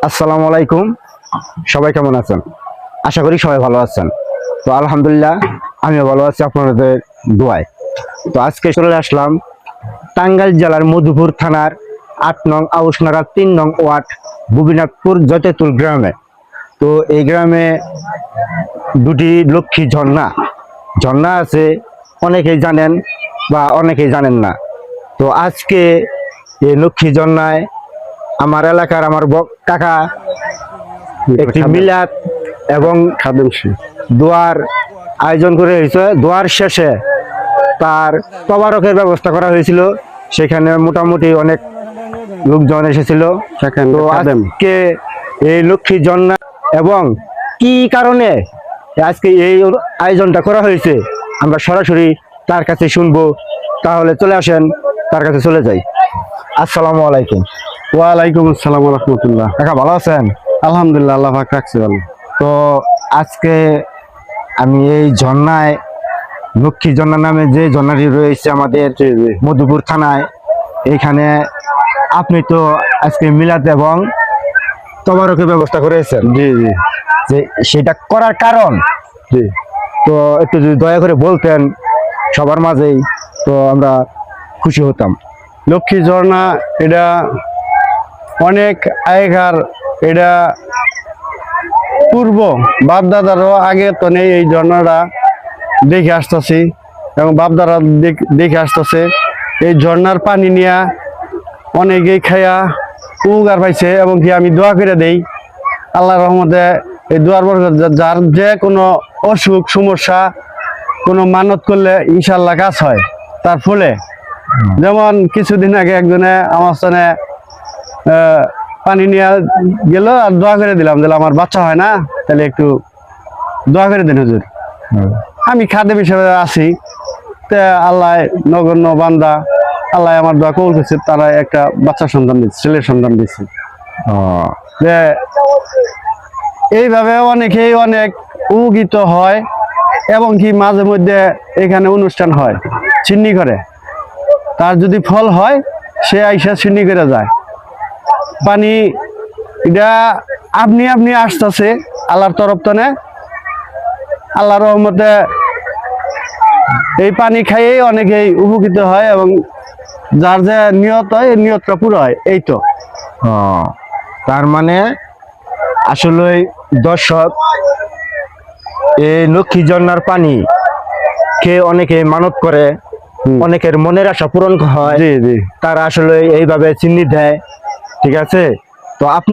আসসালামু আলাইকুম। সবাই কেমন আছেন? আশা করি সবাই ভালো আছেন। তো আলহামদুলিল্লাহ আমিও ভালো আছি আপনাদের দোয়ায়। তো আজকে চলে আসলাম টাঙ্গাইল জেলার মধুপুর থানার ৮ নং আউশনারা ৩ নং ওয়ার্ড গোপীনাথপুর জয়তেতুল গ্রামে। তো এই গ্রামে দুটি লক্ষ্মী ঝর্ণা আছে, অনেকেই জানেন বা অনেকেই জানেন না। তো আজকে এই লক্ষ্মী ঝর্ণায় আমার এলাকার আমার কাকা একটি মিলাদ এবং দোয়ার আয়োজন করে হয়েছে। দোয়ার শেষে তার তবারকের ব্যবস্থা করা হয়েছিল, সেখানে মোটামুটি অনেক লোকজন এসেছিল। তো আজকে এই লক্ষ্মী ঝর্ণা এবং কি কারণে আজকে এই আয়োজনটা করা হয়েছে আমরা সরাসরি তার কাছে শুনবো। তাহলে চলে আসেন, তার কাছে চলে যাই। আসসালামু আলাইকুম। ওয়ালাইকুম আসসালাম রহমতুল্লাহ। কাকা ভালো আছেন? আলহামদুলিল্লাহ, আল্লাহ পাক রাখছে ভালো। তো আজকে আমি এই ঝর্ণায় লক্ষ্মী ঝর্ণা নামে যে ঝর্ণাটি রয়েছে আমাদের মধুপুর থানায়, এইখানে আপনি তো আজকে মিলাদ এবং তবারকের ব্যবস্থা করেছেন। জি জি যে সেটা করার কারণ জি তো একটু যদি দয়া করে বলতেন সবার মাঝেই, তো আমরা খুশি হতাম। লক্ষ্মী ঝর্ণা এটা অনেক আগেকার, এটা পূর্ব বাপদাদারও আগে তো নেই। এই ঝর্ণাটা দেখে আসতেছি এবং বাপদাদা দেখে আসতেছে। এই ঝর্ণার পানি নিয়ে অনেকেই খাইয়া উপকার পাইছে এবং কি আমি দোয়া করে দেই আল্লাহ রহমতে এই দোয়ার বরকত যার যে কোনো অসুখ সমস্যা কোনো মানত করলে ইনশাল্লাহ কাজ হয় তার ফলে। যেমন কিছুদিন আগে একজনে আমার সাথে পানি নিয়ে গেল আর দোয়া করে দিলাম, আমার বাচ্চা হয় না, তাহলে একটু দোয়া করে দিন হুজুর। আমি খাদেম হিসেবে আছি, তে আল্লাহ নগণ্য বান্দা, আল্লাহ আমার দোয়া কবুল করছে, তারা একটা বাচ্চা সন্তান দিচ্ছে, ছেলের সন্তান দিচ্ছে। যে এইভাবে অনেকেই অনেক উপকৃত হয় এবং কি মাঝে মধ্যে এখানে অনুষ্ঠান হয় চিন্নি করে, তার যদি ফল হয় সে আইসা চিন্নি করে যায়। পানি এটা আপনি আপনি আসতেছে আল্লাহর তরফ তনে, আল্লাহর রহমতে এই পানি খাইয়েই অনেকেই উপকৃত হয় এবং যার যে নিয়ত হয় এই নিয়তটা পুরো হয়। এই তো তার মানে আসলে দর্শক, এই লক্ষ্মী ঝর্ণার পানি খেয়ে অনেকে মানত করে, অনেকের মনের আশা পূরণ হয়। জি জি তারা আসলে এইভাবে চিহ্নিত দেয়। ঠিক আছে, তো আপনি